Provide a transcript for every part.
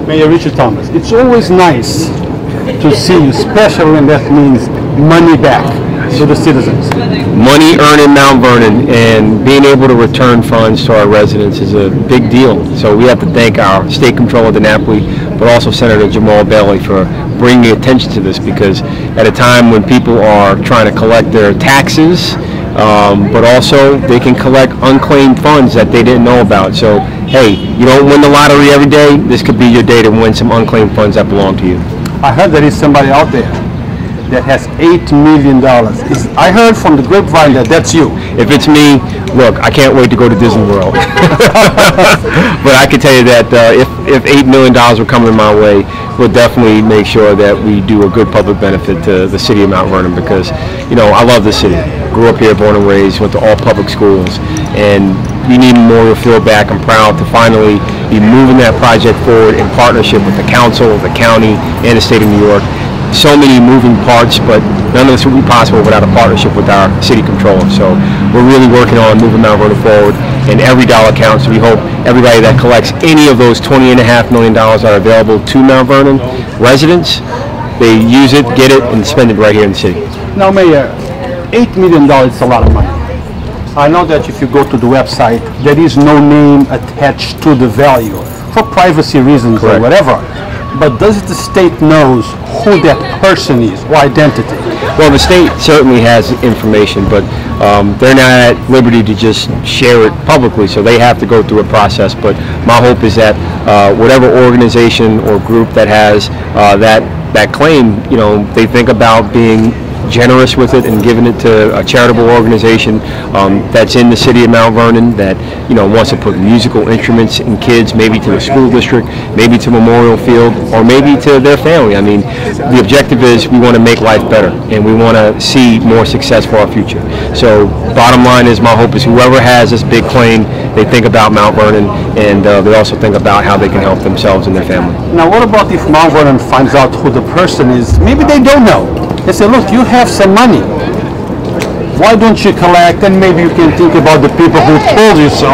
Mayor Richard Thomas, it's always nice to see you, especially when that means money back to the citizens. Money earned in Mount Vernon and being able to return funds to our residents is a big deal. So we have to thank our State Comptroller DiNapoli, but also Senator Jamal Bailey for bringing attention to this, because at a time when people are trying to collect their taxes, but also they can collect unclaimed funds that they didn't know about. So hey, you don't win the lottery every day. This could be your day to win some unclaimed funds that belong to you. I heard there is somebody out there that has $8 million. I heard from the grapevine that that's you. If it's me, look, I can't wait to go to Disney World. But I can tell you that if $8 million were coming my way, we'll definitely make sure that we do a good public benefit to the city of Mount Vernon, because, you know, I love the city. Grew up here, born and raised, went to all public schools, and we need Memorial Field back. I'm proud to finally be moving that project forward in partnership with the council, the county, and the state of New York. So many moving parts, but none of this would be possible without a partnership with our city controller. So we're really working on moving Mount Vernon forward, and every dollar counts. We hope everybody that collects any of those $20.5 million that are available to Mount Vernon residents, they use it, get it, and spend it right here in the city. Now, Mayor, $8 million is a lot of money. I know that if you go to the website, there is no name attached to the value for privacy reasons. Correct. Or whatever. But does the state knows who that person is, or identity? Well, the state certainly has information, but they're not at liberty to just share it publicly, so they have to go through a process. But my hope is that whatever organization or group that has that claim, you know, they think about being generous with it and giving it to a charitable organization that's in the city of Mount Vernon, that, you know, wants to put musical instruments in kids, maybe to the school district, maybe to Memorial Field, or maybe to their family. I mean, the objective is we want to make life better, and we want to see more success for our future. So bottom line is, my hope is whoever has this big claim, they think about Mount Vernon, and they also think about how they can help themselves and their family. Now, what about if Mount Vernon finds out who the person is? Maybe they don't know. They say, look, you have some money. Why don't you collect, and maybe you can think about the people who told you so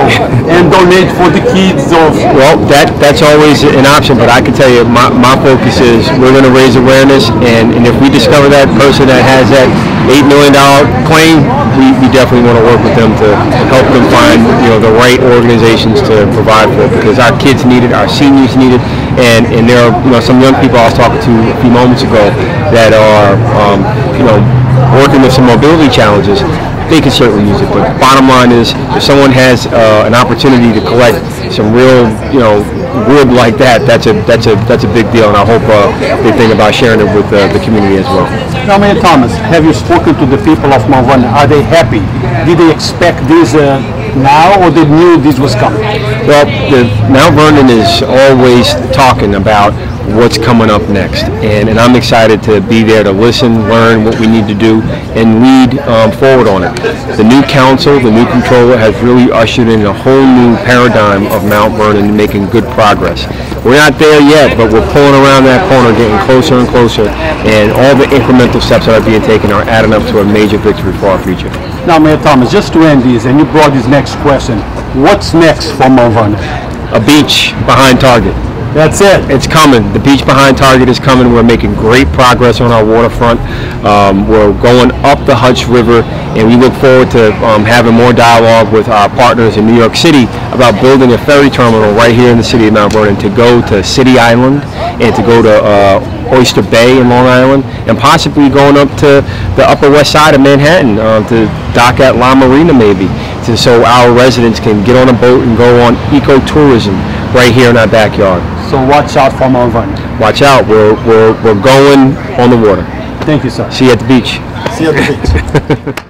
and donate for the kids? Well, that's always an option, but I can tell you my focus is we're going to raise awareness, and if we discover that person that has that $8 million claim, we definitely want to work with them to help them find, you know, the right organizations to provide for it, because our kids need it, our seniors need it, and there are, you know, some young people I was talking to a few moments ago that are you know, working with some mobility challenges. They can certainly use it, but bottom line is, if someone has an opportunity to collect some real, you know, wood like that, that's a big deal, and I hope they think about sharing it with the community as well. Now, Mayor Thomas, have you spoken to the people of Mount Vernon? Are they happy? Did they expect this now, or they knew this was coming? Well, Mount Vernon is always talking about what's coming up next, and I'm excited to be there to listen, learn what we need to do, and lead forward on it. The new council, the new controller, has really ushered in a whole new paradigm of Mount Vernon, making good progress. We're not there yet, but we're pulling around that corner, getting closer and closer, and all the incremental steps that are being taken are adding up to a major victory for our future. Now, Mayor Thomas, just to end this, and you brought this next question, what's next for Mount Vernon? A beach behind Target. That's it. It's coming. The beach behind Target is coming. We're making great progress on our waterfront. We're going up the Hudson River, and we look forward to having more dialogue with our partners in New York City about building a ferry terminal right here in the city of Mount Vernon to go to City Island and to go to Oyster Bay in Long Island, and possibly going up to the Upper West Side of Manhattan to dock at La Marina maybe, so our residents can get on a boat and go on ecotourism right here in our backyard. So watch out for Mount Vernon. Watch out. We're going on the water. Thank you, sir. See you at the beach. See you at the beach.